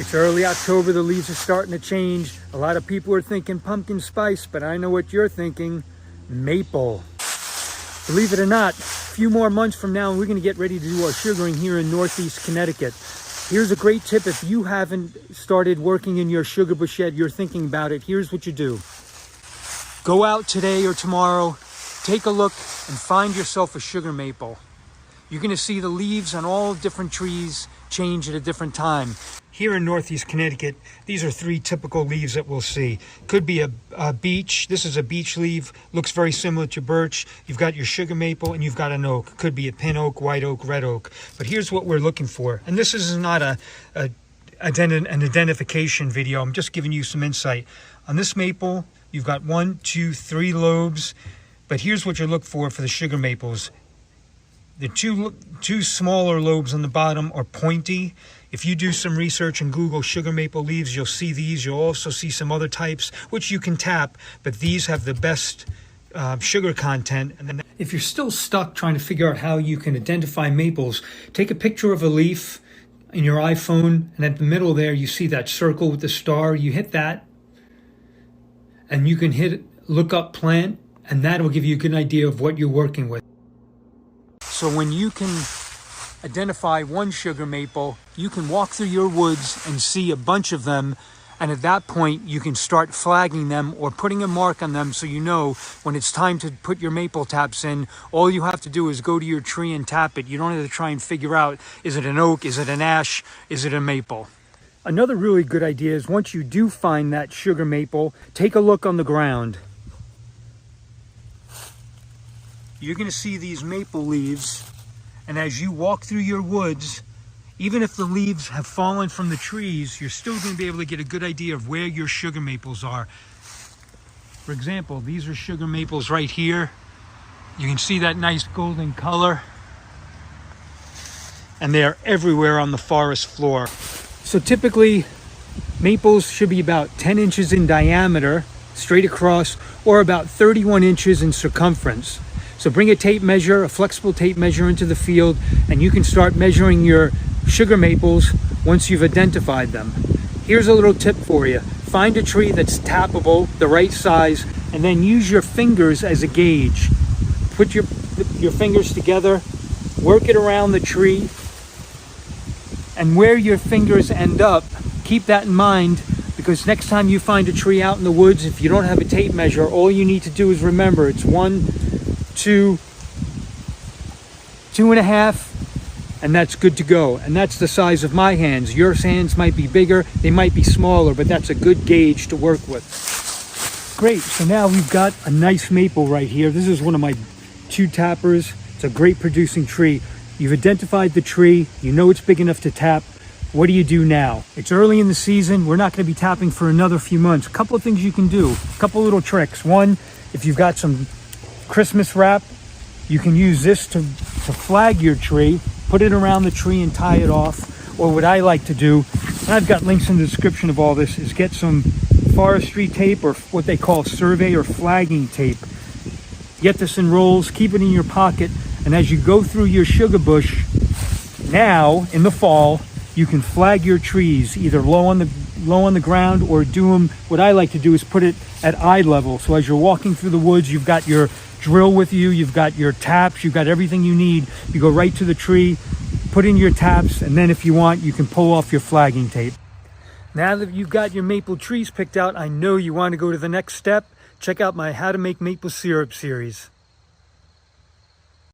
It's early October, the leaves are starting to change. A lot of people are thinking pumpkin spice, but I know what you're thinking, maple. Believe it or not, a few more months from now, we're gonna get ready to do our sugaring here in Northeast Connecticut. Here's a great tip if you haven't started working in your sugar bush yet, you're thinking about it, here's what you do. Go out today or tomorrow, take a look and find yourself a sugar maple. You're gonna see the leaves on all different trees change at a different time. Here in Northeast Connecticut, these are 3 typical leaves that we'll see. Could be a beech. This is a beech leaf. Looks very similar to birch. You've got your sugar maple and you've got an oak. Could be a pin oak, white oak, red oak. But here's what we're looking for. And this is not an identification video. I'm just giving you some insight. On this maple, you've got 1, 2, 3 lobes. But here's what you look for the sugar maples. The two smaller lobes on the bottom are pointy. If you do some research and Google sugar maple leaves, you'll see these. You'll also see some other types, which you can tap, but these have the best sugar content. And then if you're still stuck trying to figure out how you can identify maples, take a picture of a leaf in your iPhone, and at the middle there, you see that circle with the star. You hit that, and you can hit look up plant, and that will give you a good idea of what you're working with. So when you can identify one sugar maple, you can walk through your woods and see a bunch of them, and at that point you can start flagging them or putting a mark on them so you know when it's time to put your maple taps in. All you have to do is go to your tree and tap it. You don't have to try and figure out, is it an oak, is it an ash, is it a maple? Another really good idea is once you do find that sugar maple, take a look on the ground. You're going to see these maple leaves, and as you walk through your woods, even if the leaves have fallen from the trees, you're still going to be able to get a good idea of where your sugar maples are. For example, these are sugar maples right here. You can see that nice golden color, and they are everywhere on the forest floor. So typically, maples should be about 10 inches in diameter, straight across, or about 31 inches in circumference. So bring a tape measure, a flexible tape measure into the field, and you can start measuring your sugar maples once you've identified them. Here's a little tip for you. Find a tree that's tappable, the right size, and then use your fingers as a gauge. Put your fingers together, work it around the tree, and where your fingers end up, keep that in mind, because next time you find a tree out in the woods, if you don't have a tape measure, all you need to do is remember it's 1, 2, 2.5, and that's good to go. And that's the size of my hands. Your hands might be bigger, they might be smaller, but that's a good gauge to work with. Great, so now we've got a nice maple right here. This is one of my 2 tappers. It's a great producing tree. You've identified the tree, you know it's big enough to tap. What do you do now? It's early in the season. We're not going to be tapping for another few months. A couple of things you can do, a couple little tricks. One, if you've got some Christmas wrap, you can use this to flag your tree, put it around the tree and tie it off. Or what I like to do, and I've got links in the description of all this, is get some forestry tape or what they call survey or flagging tape. Get this in rolls, keep it in your pocket, and as you go through your sugar bush, now in the fall, you can flag your trees either low on the ground or do them. What I like to do is put it at eye level. So as you're walking through the woods, you've got your drill with you, you've got your taps, you've got everything you need. You go right to the tree, put in your taps, and then if you want, you can pull off your flagging tape. Now that you've got your maple trees picked out, I know you want to go to the next step. Check out my How to Make Maple Syrup series.